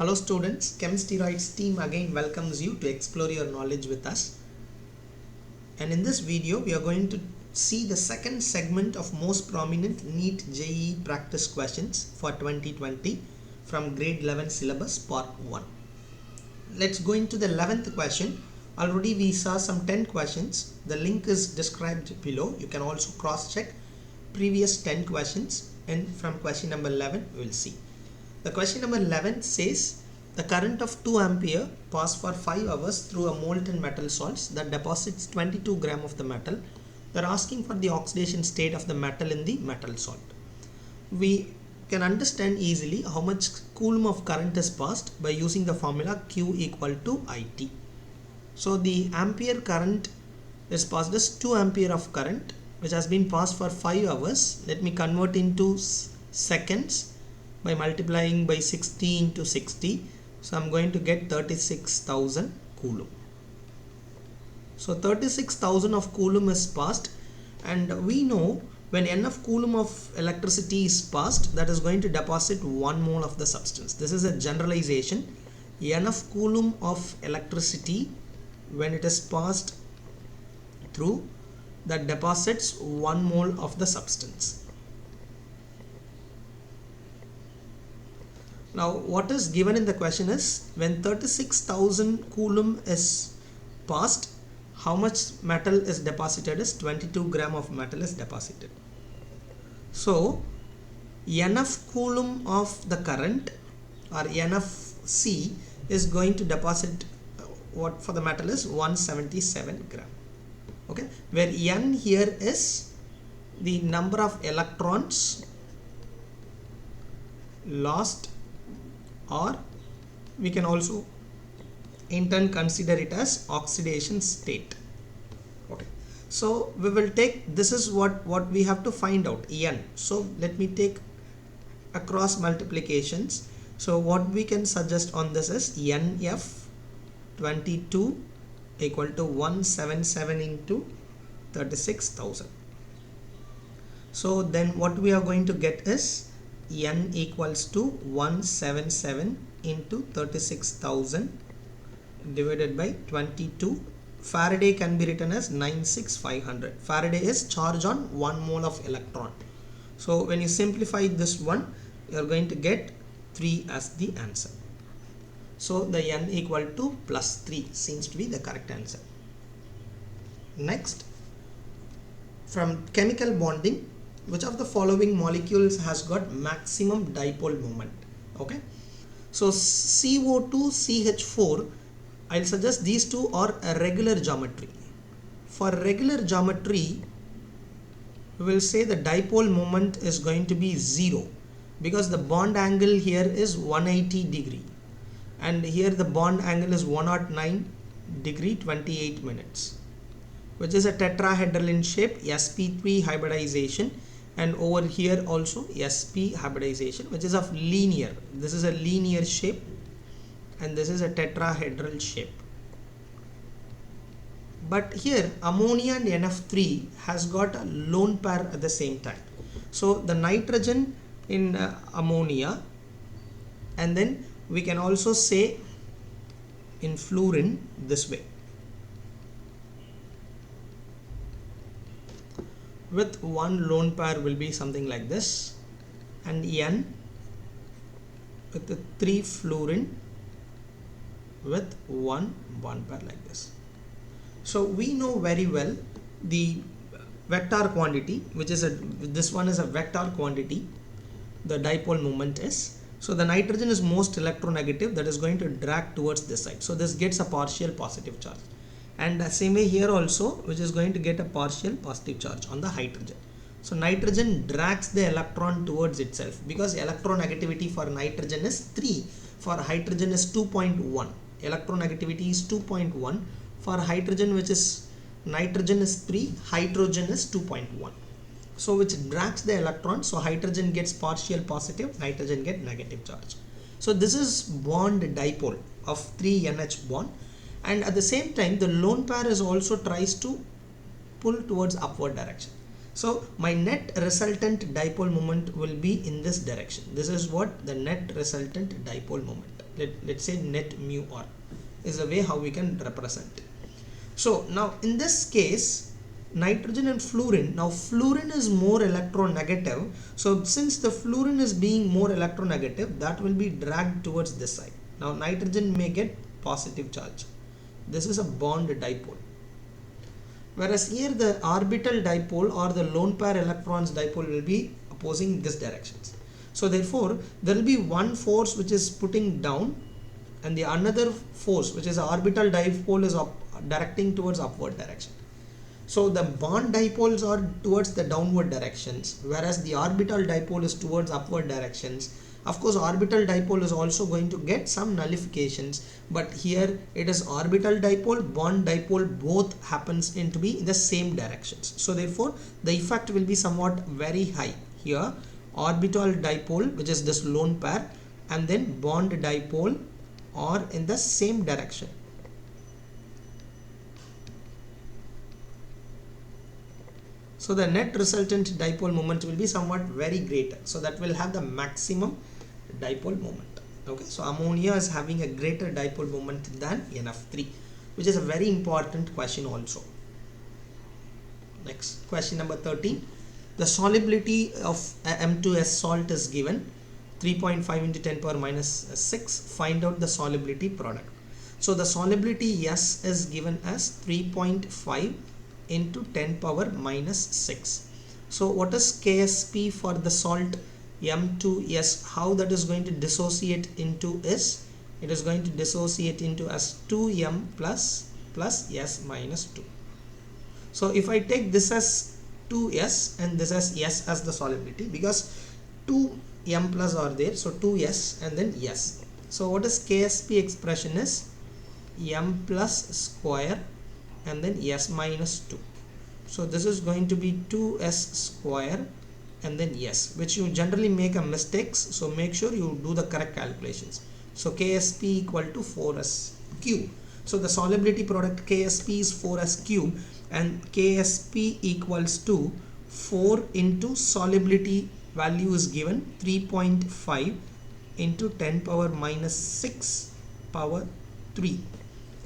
Hello students, Chemsteroids team again welcomes you to explore your knowledge with us. And in this video, we are going to see the second segment of most prominent NEET JEE practice questions for 2020 from grade 11 syllabus part 1. Let's go into the 11th question. Already we saw some 10 questions. The link is described below. You can also cross check previous 10 questions, and from question number 11 we will see. The question number 11 says the current of 2 ampere passes for 5 hours through a molten metal salts that deposits 22 gram of the metal. They are asking for the oxidation state of the metal in the metal salt. We can understand easily how much coulomb of current is passed by using the formula Q equal to IT. So the ampere current is passed as 2 ampere of current which has been passed for 5 hours. Let me convert into seconds by multiplying by 60 into 60. So I'm going to get 36,000 coulomb. So 36,000 of coulomb is passed, and we know when enough coulomb of electricity is passed, that is going to deposit 1 mole of the substance. This is a generalization. Enough coulomb of electricity when it is passed through, that deposits 1 mole of the substance. Now what is given in the question is when 36,000 coulomb is passed, how much metal is deposited is 22 gram of metal is deposited. So enough coulomb of the current or enough C is going to deposit what for the metal is 177 gram. Okay, where N here is the number of electrons lost, or we can also in turn consider it as oxidation state. Okay, so we will take, this is what we have to find out, N. So let me take across multiplications. So what we can suggest on this is NF 22 equal to 177 into 36,000. So then what we are going to get is N equals to 177 into 36,000 divided by 22. Faraday can be written as 96500. Faraday is charge on 1 mole of electron. So when you simplify this one, you are going to get 3 as the answer. So the N equal to plus 3 seems to be the correct answer. Next, from chemical bonding, which of the following molecules has got maximum dipole moment? Okay, so CO2, CH4, I'll suggest these two are a regular geometry. For regular geometry, we will say the dipole moment is going to be 0 because the bond angle here is 180 degree and here the bond angle is 109 degree 28 minutes, which is a tetrahedral in shape, sp3 hybridization, and over here also sp hybridization, which is of linear. This is a linear shape and this is a tetrahedral shape. But here ammonia and NF3 has got a lone pair at the same time. So the nitrogen in ammonia, and then we can also say in fluorine this way, with one lone pair will be something like this, and N with the 3 fluorine with one bond pair like this. So we know very well the vector quantity, which is this one is a vector quantity, the dipole moment is. So the nitrogen is most electronegative, that is going to drag towards this side. So this gets a partial positive charge. And the same way here also, which is going to get a partial positive charge on the hydrogen. So nitrogen drags the electron towards itself because electronegativity for nitrogen is 3, for hydrogen is 2.1. Electronegativity is 2.1. For hydrogen, which is nitrogen is 3, hydrogen is 2.1. So which drags the electron, so hydrogen gets partial positive, nitrogen get negative charge. So this is bond dipole of 3 NH bond. And at the same time the lone pair is also tries to pull towards upward direction. So my net resultant dipole moment will be in this direction. This is what the net resultant dipole moment. let's say net mu r is the way how we can represent it. So now in this case, nitrogen and fluorine, now fluorine is more electronegative, so since the fluorine is being more electronegative, that will be dragged towards this side. Now nitrogen may get positive charge. This is a bond dipole, whereas here the orbital dipole or the lone pair electrons dipole will be opposing this directions. So therefore there will be one force which is putting down, and the another force which is orbital dipole is directing towards upward direction. So the bond dipoles are towards the downward directions, whereas the orbital dipole is towards upward directions. Of course, orbital dipole is also going to get some nullifications, but here it is orbital dipole, bond dipole, both happens in to be in the same directions. So therefore the effect will be somewhat very high here. Orbital dipole, which is this lone pair, and then bond dipole are in the same direction. So the net resultant dipole moment will be somewhat very greater. So that will have the maximum dipole moment. Okay, so ammonia is having a greater dipole moment than NF3, which is a very important question also. Next, question number 13. The solubility of M2S salt is given 3.5 into 10 power minus 6. Find out the solubility product. So the solubility S is given as 3.5 into 10 power minus 6. So what is KSP for the salt M2S? How that is going to dissociate into is, it is going to dissociate into as 2M plus S minus 2. So if I take this as 2S and this as S as the solubility, because 2M plus are there, so 2S and then S. So what is KSP expression is M plus square and then S minus 2. So this is going to be 2S square and then S, which you generally make a mistakes, so make sure you do the correct calculations. So KSP equal to 4S cube. So the solubility product KSP is 4S cube, and KSP equals to 4 into solubility value is given 3.5 into 10 power minus 6 power 3.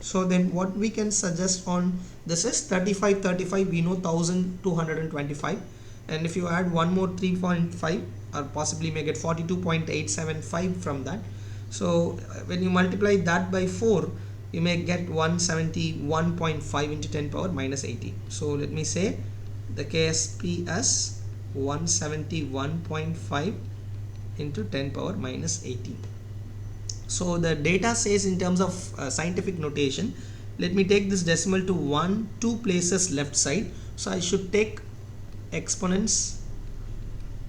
So then what we can suggest on this is 35 we know 1225, and if you add one more 3.5 or possibly make it 42.875 from that. So when you multiply that by 4, you may get 171.5 into 10 power minus 18. So let me say the KSP as 171.5 into 10 power minus 18. So the data says in terms of scientific notation, let me take this decimal to 2 places left side. So I should take exponents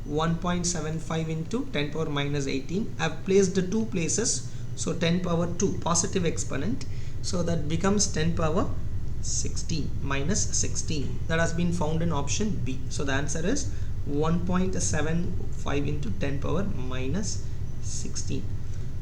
1.75 into 10 power minus 18. I have placed the 2 places, so 10 power 2 positive exponent, so that becomes 10 power 16 minus 16. That has been found in option B. So the answer is 1.75 into 10 power minus 16.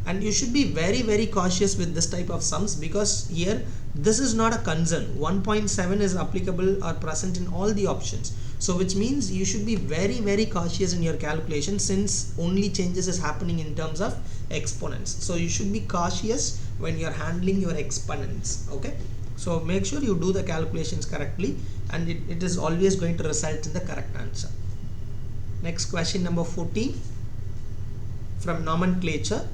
And you should be very cautious with this type of sums, because here this is not a concern. 1.7 is applicable or present in all the options, so which means you should be very cautious in your calculation, since only changes is happening in terms of exponents. So you should be cautious when you are handling your exponents. Okay, so make sure you do the calculations correctly, and it is always going to result in the correct answer. Next, question number 14 from nomenclature.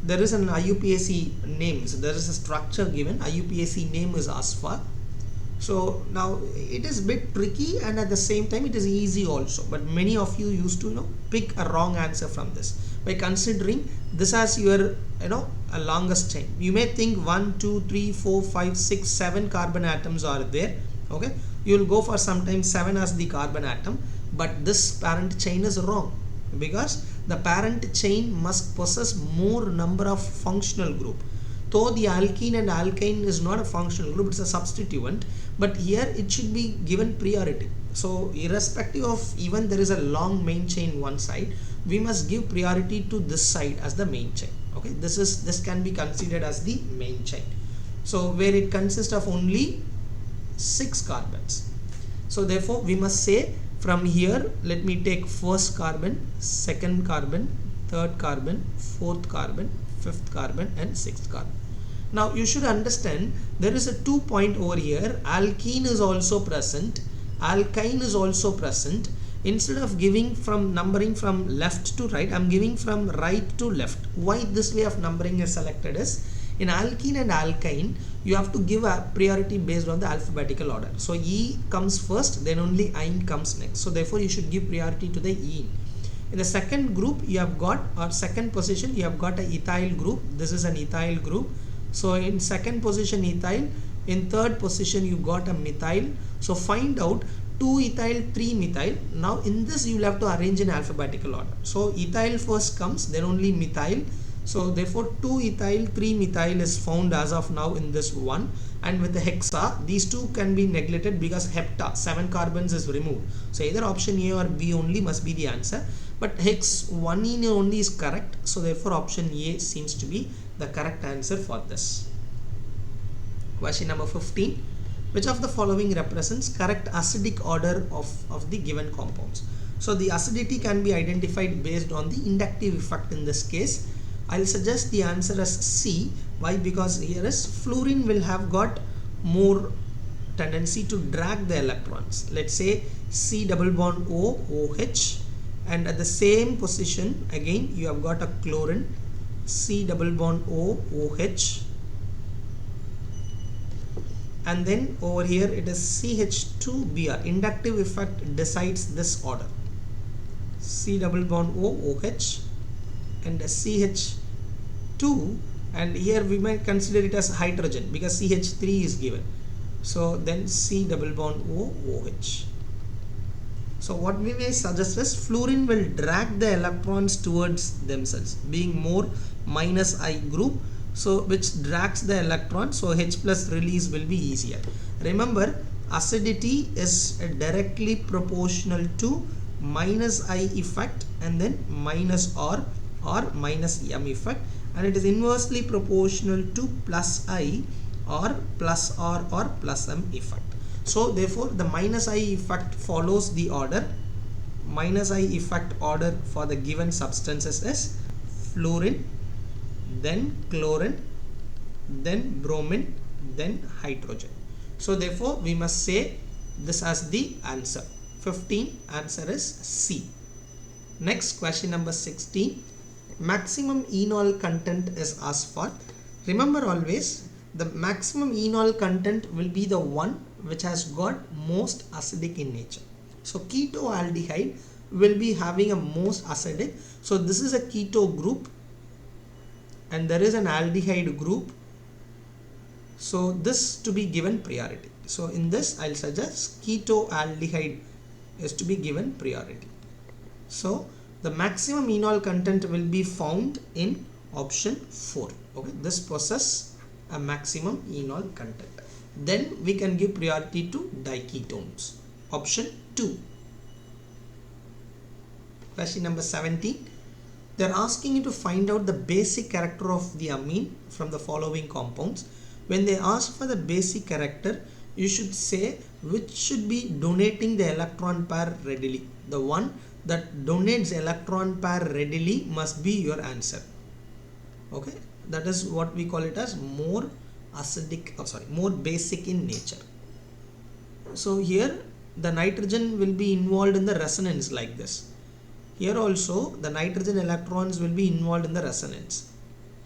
There is an IUPAC name, so there is a structure given. IUPAC name is asked for. So now it is a bit tricky, and at the same time it is easy also, but many of you used to pick a wrong answer from this by considering this as your a longest chain. You may think 1 2 3 4 5 6 7 carbon atoms are there. Okay, you will go for sometimes 7 as the carbon atom, but this parent chain is wrong, because the parent chain must possess more number of functional group. Though the alkene and alkyne is not a functional group, it's a substituent, but here it should be given priority. So irrespective of even there is a long main chain one side, we must give priority to this side as the main chain. Okay, this can be considered as the main chain. So where it consists of only 6 carbons. So therefore we must say, from here let me take first carbon, second carbon, third carbon, fourth carbon, fifth carbon and sixth carbon. Now you should understand there is a 2 point over here. Alkene is also present, alkyne is also present. Instead of giving from numbering from left to right, I'm giving from right to left. Why this way of numbering is selected is, in alkene and alkyne you have to give a priority based on the alphabetical order. So E comes first, then only ine comes next. So therefore you should give priority to the ene. In the second group you have got, or second position, you have got a ethyl group. This is an ethyl group. So in second position ethyl, in third position you got a methyl. So find out 2 ethyl, 3 methyl. Now in this you will have to arrange in alphabetical order. So ethyl first comes, then only methyl. So therefore 2 ethyl, 3 methyl is found as of now in this one. And with the hexa, these two can be neglected because hepta, 7 carbons, is removed. So either option A or B only must be the answer. But hex 1ene only is correct. So therefore option A seems to be the correct answer for this. Question number 15. Which of the following represents correct acidic order of the given compounds? So the acidity can be identified based on the inductive effect in this case. I'll suggest the answer as C. Why? Because here is fluorine will have got more tendency to drag the electrons. Let's say C double bond O, OH, and at the same position again you have got a chlorine, C double bond O, OH, and then over here it is CH2Br. Inductive effect decides this order. C double bond O, OH, and CH2, and here we might consider it as hydrogen because CH3 is given. So then C double bond O, OH. So what we may suggest is fluorine will drag the electrons towards themselves, being more minus I group, so which drags the electron, so H plus release will be easier. Remember, acidity is directly proportional to minus I effect and then minus R or minus M effect, and it is inversely proportional to plus I or plus R or plus M effect. So therefore the minus I effect follows the order. Minus I effect order for the given substances is fluorine, then chlorine, then bromine, then hydrogen. So therefore we must say this as the answer. 15 answer is C. Next, question number 16. Maximum enol content is asked for. Remember always, the maximum enol content will be the one which has got most acidic in nature. So ketoaldehyde will be having a most acidic. So this is a keto group and there is an aldehyde group. So this to be given priority. So in this I'll suggest ketoaldehyde is to be given priority. So the maximum enol content will be found in option 4. Okay, this possesses a maximum enol content. Then we can give priority to diketones. Option 2. Question number 17. They are asking you to find out the basic character of the amine from the following compounds. When they ask for the basic character, you should say which should be donating the electron pair readily. The one that donates electron pair readily must be your answer. Okay, that is what we call it as more acidic, more basic in nature. So here the nitrogen will be involved in the resonance like this. Here also the nitrogen electrons will be involved in the resonance.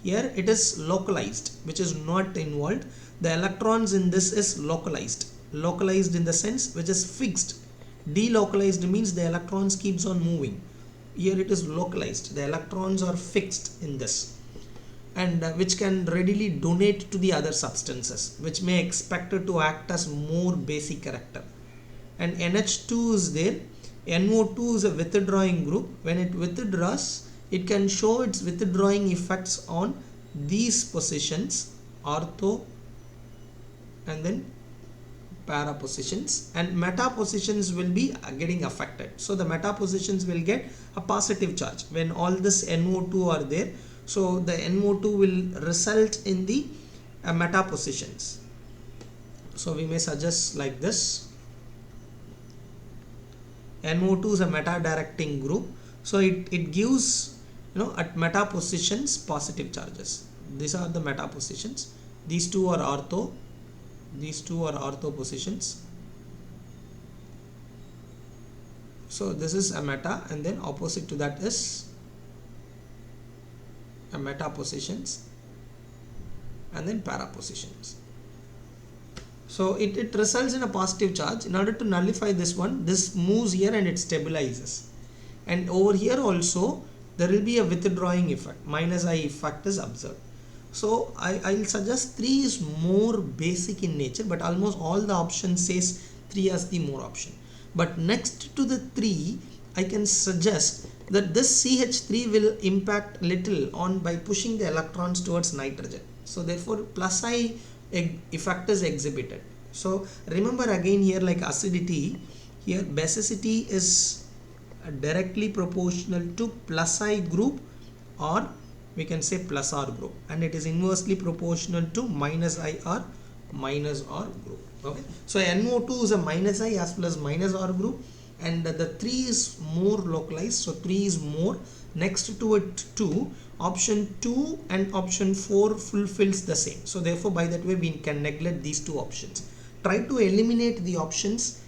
Here it is localized, which is not involved. The electrons in this is localized. Localized in the sense which is fixed. Delocalized means the electrons keeps on moving. Here it is localized. The electrons are fixed in this, and which can readily donate to the other substances, which may expected to act as more basic character. And NH2 is there. NO2 is a withdrawing group. When it withdraws, it can show its withdrawing effects on these positions, ortho and then para positions, and meta positions will be getting affected. So the meta positions will get a positive charge when all this NO2 are there. So the NO2 will result in the meta positions. So we may suggest like this. NO2 is a meta directing group. So it gives at meta positions positive charges. These are the meta positions. These two are ortho. These two are ortho positions. So this is a meta, and then opposite to that is a meta positions, and then para positions. So it results in a positive charge. In order to nullify this one, this moves here and it stabilizes. And over here also there will be a withdrawing effect, minus I effect is observed. So I'll suggest 3 is more basic in nature, but almost all the options says 3 as the more option. But next to the 3, I can suggest that this CH3 will impact little on by pushing the electrons towards nitrogen. So therefore plus I effect is exhibited. So remember again here, like acidity, here basicity is directly proportional to plus I group, or we can say plus R group, and it is inversely proportional to minus I or minus R group. Okay, so NO2 is a minus I as well as minus R group, and the 3 is more localized, so 3 is more. Next to it 2, option 2 and option 4 fulfills the same. So therefore by that way we can neglect these two options. Try to eliminate the options,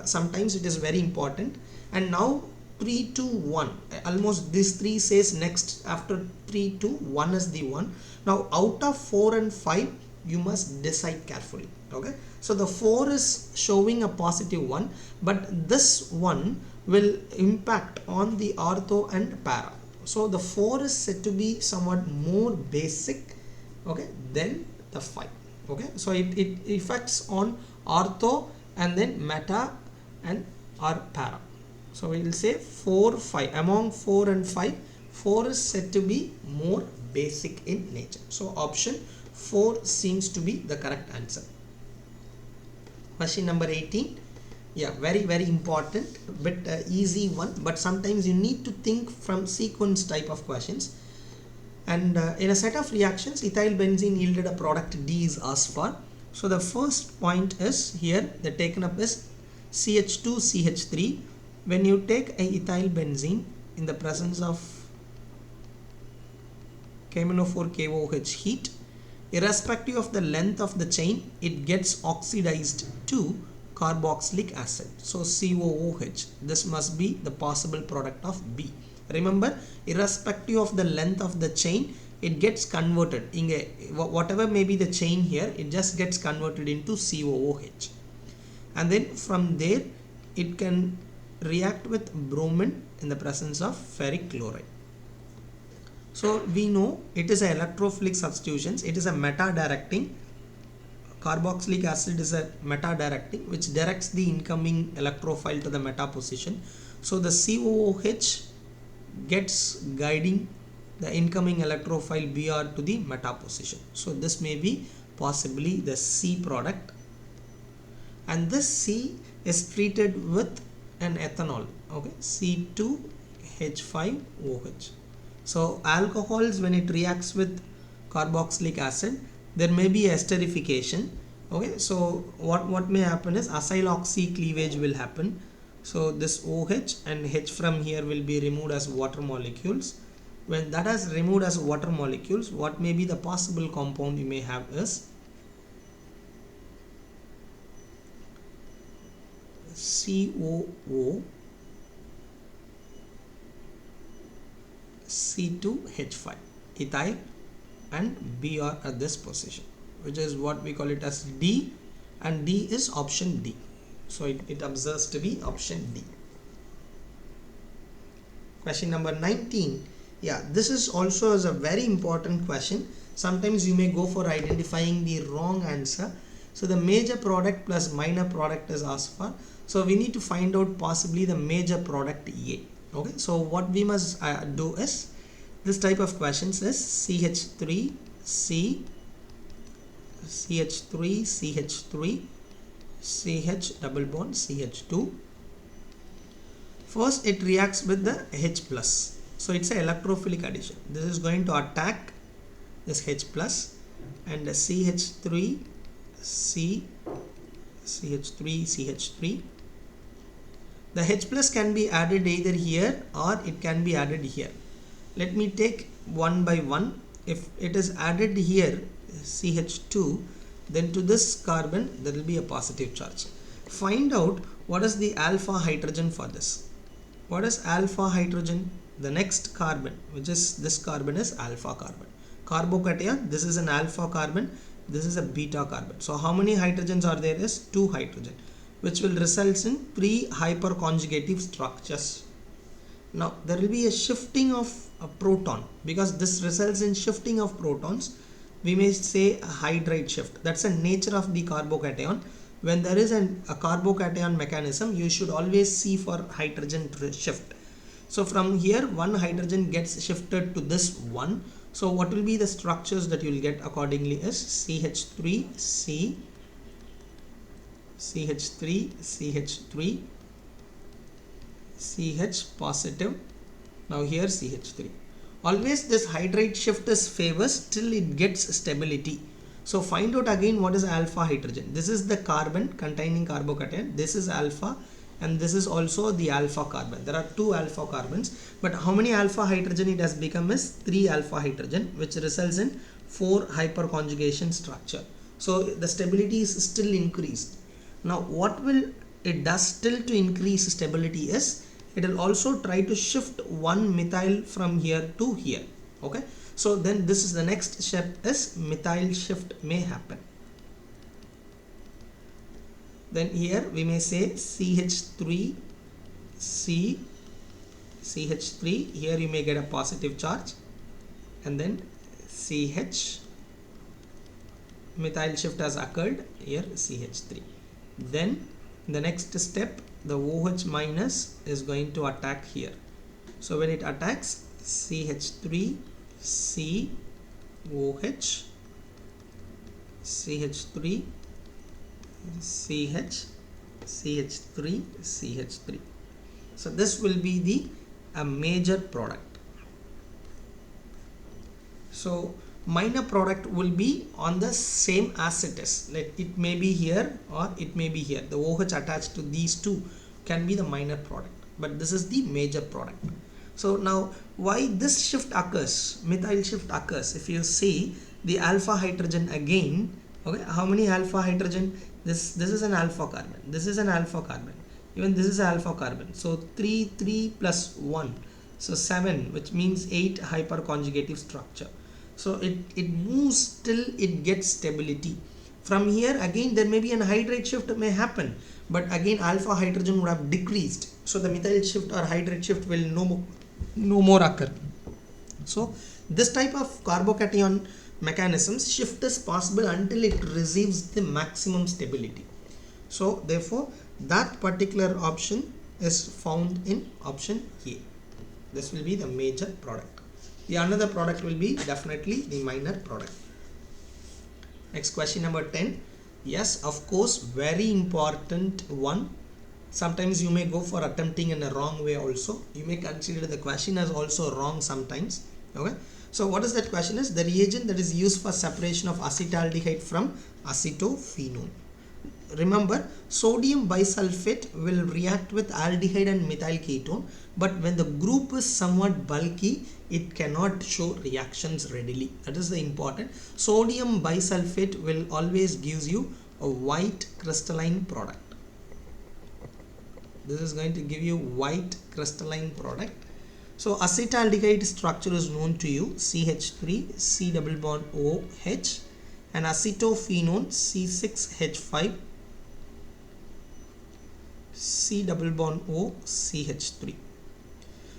sometimes it is very important. And now 3, 2, 1, almost this 3 says next after 3, 2, 1 is the one. Now out of 4 and 5 you must decide carefully. Okay, so the 4 is showing a positive one, but this one will impact on the ortho and para. So the 4 is said to be somewhat more basic, okay, than the 5. Okay, so it affects on ortho and then meta and or para. So we will say 4, 5. Among 4 and 5, 4 is said to be more basic in nature. So option 4 seems to be the correct answer. Question number 18. Yeah, very important, bit easy one, but sometimes you need to think from sequence type of questions. And in a set of reactions, ethyl benzene yielded a product D is asked for. So the first point is here, the taken up is CH2 CH3. When you take a ethyl benzene in the presence of KMnO4 KOH heat, irrespective of the length of the chain, it gets oxidized to carboxylic acid. So COOH, this must be the possible product of B. Remember, irrespective of the length of the chain, it gets converted in a, whatever may be the chain here, it just gets converted into COOH, and then from there it can react with bromine in the presence of ferric chloride. So we know it is an electrophilic substitution. It is a meta-directing. Carboxylic acid is a meta-directing which directs the incoming electrophile to the meta position. So the COOH gets guiding the incoming electrophile Br to the meta position. So this may be possibly the C product, and this C is treated with an ethanol. Okay, C2H5OH. So alcohols, when it reacts with carboxylic acid, there may be esterification. Okay, so what may happen is acyl oxy cleavage will happen. So this OH and H from here will be removed as water molecules. When that is removed as water molecules, what may be the possible compound you may have is COO C2H5, ethyl, and Br at this position, which is what we call it as D, and D is option D. So it observes to be option D. Question number 19. Yeah, this is also a very important question. Sometimes you may go for identifying the wrong answer. So the major product plus minor product is asked for. So we need to find out possibly the major product A. Okay, so what we must do is, this type of questions is CH3 C, CH3 CH3 CH double bond CH2. First it reacts with the H plus, so it's an electrophilic addition. This is going to attack this H plus, and the CH3 C, CH3 CH3. The H plus can be added either here or it can be added here. let me take one by one. If it is added here CH2, then to this carbon there will be a positive charge. Find out what is the alpha hydrogen for this. What is alpha hydrogen? The next carbon, which is this carbon, is alpha carbon. Carbocation, this is an alpha carbon, this is a beta carbon. So how many hydrogens are there? Is 2 hydrogen, which will result in 3 hyperconjugative structures. Now there will be a shifting of a proton, because this results in shifting of protons. We may say a hydride shift. That's the nature of the carbocation. When there is a carbocation mechanism, you should always see for hydrogen shift. So from here, one hydrogen gets shifted to this one. So what will be the structures that you will get accordingly is CH3C, CH3, CH3, CH positive. Now here CH3. Always this hydride shift is favors till it gets stability. So find out again what is alpha hydrogen. This is the carbon containing carbocation. This is alpha, and this is also the alpha carbon. There are 2 alpha carbons, but how many alpha hydrogen it has become is 3 alpha hydrogen, which results in 4 hyperconjugation structure. So the stability is still increased. Now what will it does still to increase stability is it will also try to shift one methyl from here to here. Okay, so then this is the next step is methyl shift may happen. Then here we may say CH3C, CH3, here you may get a positive charge, and then CH, methyl shift has occurred, here CH3. Then the next step, the OH minus is going to attack here. So when it attacks, CH3, C, OH, CH3, CH, CH3, CH3. So this will be the major product. So minor product will be on the same as it is. Like it may be here or it may be here. The OH attached to these two can be the minor product, but this is the major product. So now why this shift occurs, methyl shift occurs, if you see the alpha hydrogen again, okay, how many alpha hydrogen? This is an alpha carbon, this is an alpha carbon, even this is alpha carbon. So 3 plus 1, so 7, which means 8 hyperconjugative structure. So it moves till it gets stability. From here again there may be an hydride shift may happen, but again alpha hydrogen would have decreased, so the methyl shift or hydride shift will no more occur. So this type of carbocation mechanisms, shift is possible until it receives the maximum stability. So therefore that particular option is found in option A. This will be the major product. The another product will be definitely the minor product. Next, question number 10. Yes, of course, very important one. Sometimes you may go for attempting in a wrong way also. You may consider the question as also wrong sometimes. Okay. So what is that question is? The reagent that is used for separation of acetaldehyde from acetophenone. Remember, sodium bisulfate will react with aldehyde and methyl ketone, but when the group is somewhat bulky, it cannot show reactions readily. That is the important. Sodium bisulfate will always gives you a white crystalline product. This is going to give you white crystalline product. So acetaldehyde structure is known to you, CH3, C double bond OH, and acetophenone, C6H5, C double bond O, CH3.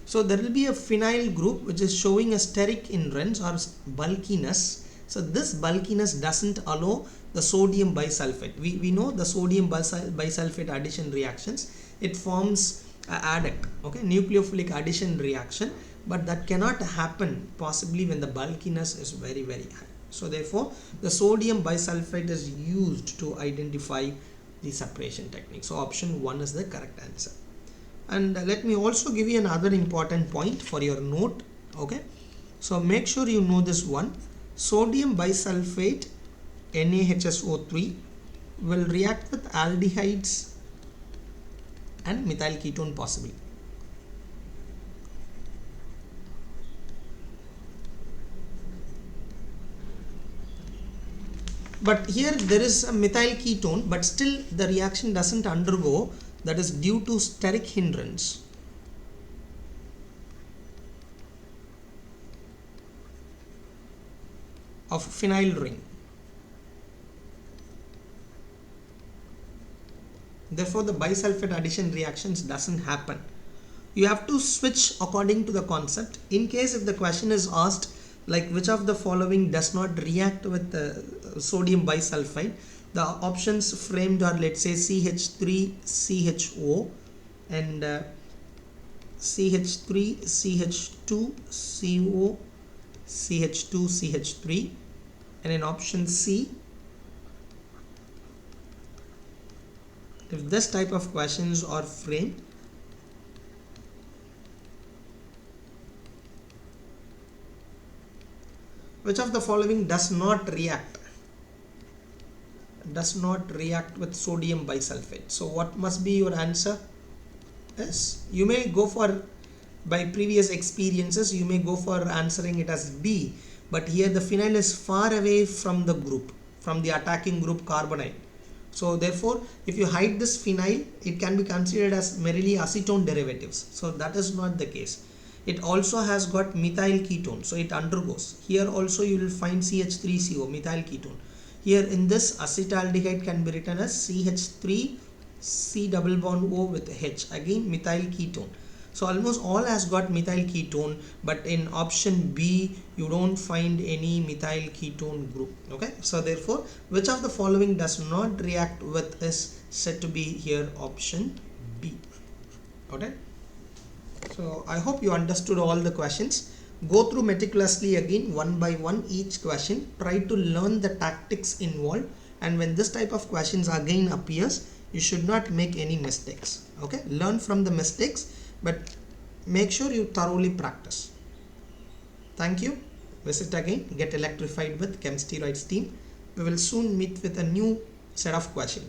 So there will be a phenyl group which is showing a steric hindrance or bulkiness. So this bulkiness doesn't allow the sodium bisulfate. We know the sodium bisulfate addition reactions. It forms a adduct, okay, nucleophilic addition reaction, but that cannot happen possibly when the bulkiness is very high. So therefore the sodium bisulfate is used to identify the separation technique. So option 1 is the correct answer. And let me also give you another important point for your note. Okay, so make sure you know this one. Sodium bisulfate NaHSO3 will react with aldehydes and methyl ketone possibly. But here there is a methyl ketone, but still the reaction doesn't undergo, that is due to steric hindrance. Of phenyl ring. Therefore the bisulfate addition reactions doesn't happen. You have to switch according to the concept. In case if the question is asked like which of the following does not react with sodium bisulfite, the options framed are, let's say, CH3CHO and CH3CH2CO CH2CH3, and in option C, if this type of questions are framed, which of the following does not react with sodium bisulfate? So what must be your answer? Yes, you may go for, by previous experiences, you may go for answering it as B, but here the phenyl is far away from the group, from the attacking group carbonyl. So therefore, if you hide this phenyl, it can be considered as merely acetone derivatives. So that is not the case. It also has got methyl ketone, so it undergoes. Here also you will find CH3CO, methyl ketone. Here in this, acetaldehyde can be written as CH3 C double bond O with H, again methyl ketone. So almost all has got methyl ketone, but in option B you don't find any methyl ketone group. Okay, so therefore which of the following does not react with is said to be here option B. Okay, so I hope you understood all the questions. Go through meticulously again one by one each question. Try to learn the tactics involved, and when this type of questions again appears, you should not make any mistakes. Okay, learn from the mistakes, but make sure you thoroughly practice. Thank you. Visit again, get electrified with Chem Steroids team. We will soon meet with a new set of questions.